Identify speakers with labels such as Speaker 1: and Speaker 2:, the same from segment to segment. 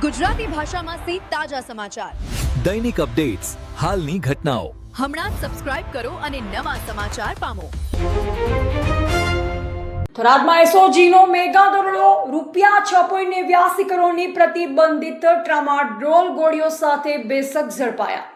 Speaker 1: ગુજરાતી ભાષામાં તાજા સમાચાર,
Speaker 2: દૈનિક અપડેટ્સ, હાલની ઘટનાઓ.
Speaker 1: હમણાં જ સબસ્ક્રાઇબ કરો અને નવા સમાચાર પામો.
Speaker 3: થરાદમાં એસઓજીનો મેગા દરોડો, રૂપિયા 6.89 કરોડની પ્રતિબંધિત ટ્રામાડોલ ગોળીઓ સાથે બેશક ઝડપાયા.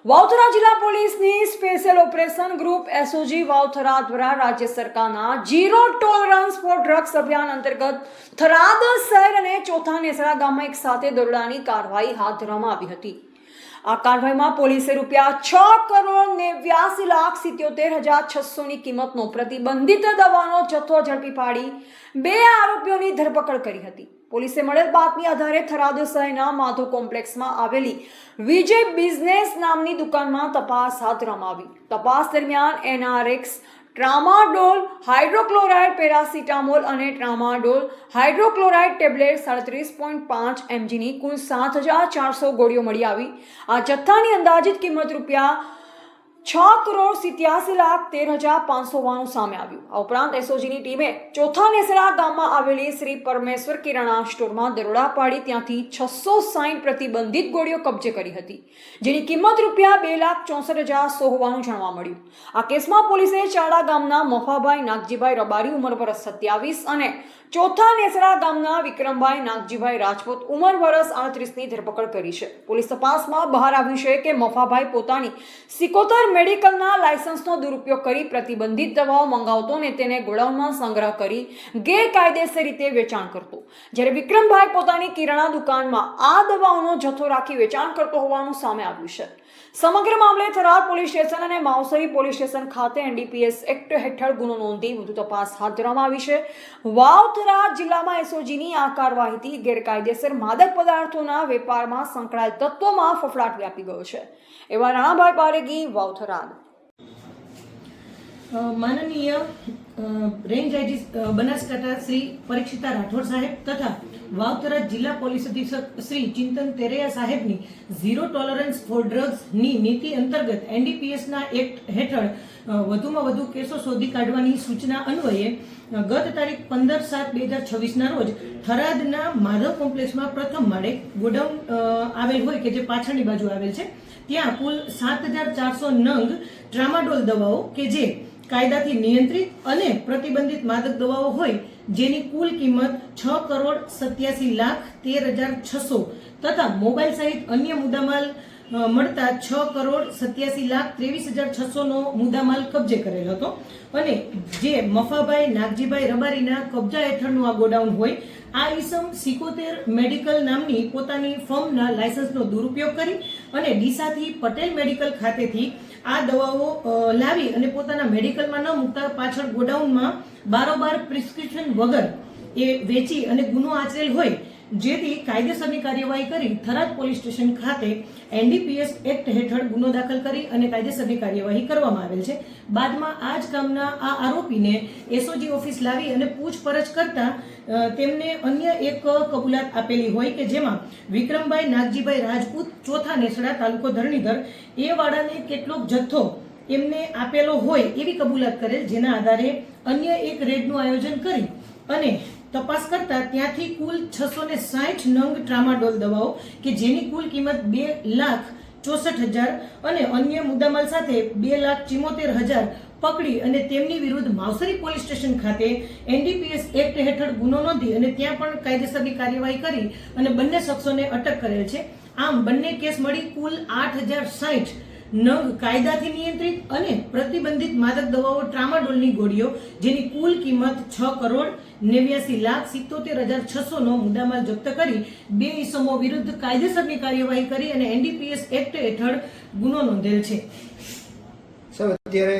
Speaker 3: વાવથરા જિલ્લા પોલીસની સ્પેશિયલ ઓપરેશન ગ્રુપ એસઓજી વાવથરા દ્વારા રાજ્ય સરકારના ઝીરો ટોલરન્સ ફોર ડ્રગ્સ અભિયાન અંતર્ગત થરાદ શહેર અને ચોથા નેસડા ગામમાં એક સાથે દરોડાની કાર્યવાહી હાથ ધરવામાં આવી હતી. આ કાર્યવાહીમાં પોલીસે રૂપિયા 6,89,77,600ની કિંમતનો પ્રતિબંધિત દવાનો જથ્થો ઝડપી પાડી 2 આરોપીઓની ધરપકડ કરી હતી. પોલીસે મળેલ બાતમી આધારે થરાદ શહેરના માધવ કોમ્પ્લેક્સમાં આવેલી વિજય બિઝનેસ નામની દુકાનમાં તપાસ હાથ ધરવામાં આવી. તપાસ દરમિયાન એનઆરએક્સ, ટ્રામાડોલ, હાઇડ્રોક્લોરાઇડ, પેરાસિટામોલ અને ટ્રામાડોલ હાઇડ્રોક્લોરાઇડ ટેબ્લેટ 37.5 mgની કુલ 7,400 ગોળીઓ મળી આવી. આ જથ્થાની અંદાજિત કિંમત રૂપિયા 6,87,13,500 હોવાનું સામે આવ્યું. આ ઉપરાંત એસઓજીની ટીમે ચોથા નેસડા ગામમાં આવેલી શ્રી પરમેશ્વર કિરાણા સ્ટોરમાં દરોડા પાડી ત્યાંથી 660 પ્રતિબંધિત ગોળીઓ કબજે કરી હતી, જેની કિંમત રૂપિયા 2,64,100 હોવાનું જાણવા મળ્યું. આ કેસમાં પોલીસે ચાડા ગામના મફાભાઈ નાગજીભાઈ રબારી ઉંમર વર્ષ 27 અને ચોથા નેસડા ગામના વિક્રમભાઈ નાગજીભાઈ રાજપૂત ઉંમર વર્ષ 38ની ધરપકડ કરી છે. પોલીસ તપાસમાં બહાર આવ્યું છે કે મફાભાઈ પોતાની સિકોતર મેડિકલના લાયસન્સનો દુરુપયોગ કરી પ્રતિબંધિત દવાઓ મંગાવતો અને તેને ગોડાઉનમાં સંગ્રહ કરી ગેરકાયદેસર રીતે વેચાણ કરતો, જ્યારે વિક્રમભાઈ પોતાની કિરાણા દુકાનમાં આ દવાઓનો જથ્થો રાખી વેચાણ કરતો હોવાનું સામે આવ્યું છે. સમગ્ર મામલે થરાદ પોલીસ સ્ટેશન અને માવસરી પોલીસ સ્ટેશન ખાતે એનડીપીએસ એક્ટ હેઠળ ગુનો નોંધી વધુ તપાસ હાથ ધરવામાં આવી છે. વાવથરા જિલ્લામાં એસઓજીની આ કાર્યવાહીથી ગેરકાયદેસર માદક પદાર્થોના વેપારમાં સંકળાયેલ તત્વોમાં ફફડાટ વ્યાપી ગયો છે. એવા રાણાભાઈ પારેગી, વાવથરા.
Speaker 4: માનનીય રેન્જ આઈજી બનાસકાંઠા શ્રી પરીક્ષિતા રાઠોડ સાહેબ તથા વાવથરા જિલ્લા પોલીસ અધિક્ષક શ્રી ચિંતન તેરૈયા સાહેબની ઝીરો ટોલરન્સ ફોર ડ્રગ્સની નીતિ અંતર્ગત એનડીપીએસના એક્ટ હેઠળ વધુમાં વધુ કેસો શોધી કાઢવાની સૂચના અન્વયે ગત તારીખ 15/7/2026ના રોજ થરાદના માધવ કોમ્પ્લેક્સમાં પ્રથમ માળે ગોડાઉન આવેલ હોય કે જે પાછળની બાજુ આવેલ છે, ત્યાં કુલ 7,400 નંગ ટ્રામાડોલ દવાઓ કે જે કાયદાથી નિયંત્રિત અને પ્રતિબંધિત માદક દવાઓ હોય જેની કુલ કિંમત 6,87,13,600 તથા મોબાઈલ સહિત અન્ય મુદ્દામાલ મળતા 6,87,23,600નો મુદ્દામાલ કબજે કરેલ હતો અને જે મફાભાઈ નાગજીભાઈ રબારીના કબજા હેઠળનું આ ગોડાઉન હોય, આ ઈસમ સિકોતેર મેડિકલ નામની પોતાની ફર્મના લાયસન્સનો દુરુપયોગ કરી અને ડીસાથી પટેલ મેડિકલ ખાતેથી આ દવાઓ લાવી અને પોતાના મેડિકલમાં ન મૂકતા પાછળ ગોડાઉનમાં બારોબાર પ્રિસ્ક્રિપ્શન વગર એ વેચી અને ગુનો આચરેલ હોય, જેથી કાયદેસરની કાર્યવાહી કરી થરાદ પોલીસ સ્ટેશન ખાતે એનડીપીએસ એક્ટ હેઠળ ગુનો દાખલ કરી અને કાયદેસરની કાર્યવાહી કરવામાં આવેલ છે. બાદમાં આ જ કામના આ આરોપીને એસઓજી ઓફિસ લાવી અને પૂછપરછ કરતા તેમને અન્ય એક કબૂલાત આપેલી હોય કે જેમાં વિક્રમભાઈ નાગજીભાઈ રાજપૂત ચોથા નેસડા તાલુકો ધરણીધર એ વાળાને કેટલોક જથ્થો એમને આપેલો હોય એવી કબૂલાત કરેલ, જેના આધારે અન્ય એક રેડનું આયોજન કરી અને તપાસ કરતા ત્યાંથી કુલ 660 નંગ ટ્રામાડોલ દવાઓ કે જેની કુલ કિંમત 2,64,000 અને અન્ય મુદ્દામાલ સાથે 2,74,000 પકડી અને તેમની વિરુદ્ધ માવસરી પોલીસ સ્ટેશન ખાતે એનડીપીએસ એક્ટ હેઠળ ગુનો નોંધી અને ત્યાં પણ કાયદેસરની કાર્યવાહી કરી અને બંને શખ્સોને અટક કરેલ છે. આમ બંને કેસ મળી કુલ 8,060 નંગ કાયદાથી નિયંત્રિત અને પ્રતિબંધિત માદક દવાઓ ટ્રામાડોલની ગોળીઓ જેની કુલ કિંમત 6,89,77,600નો મુદ્દામાલ જપ્ત કરી 2 ઈસમો વિરુદ્ધ કાયદેસરની કાર્યવાહી કરી અને એનડીપીએસ એક્ટ હેઠળ ગુનો નોંધેલ છે.
Speaker 5: સર, અત્યારે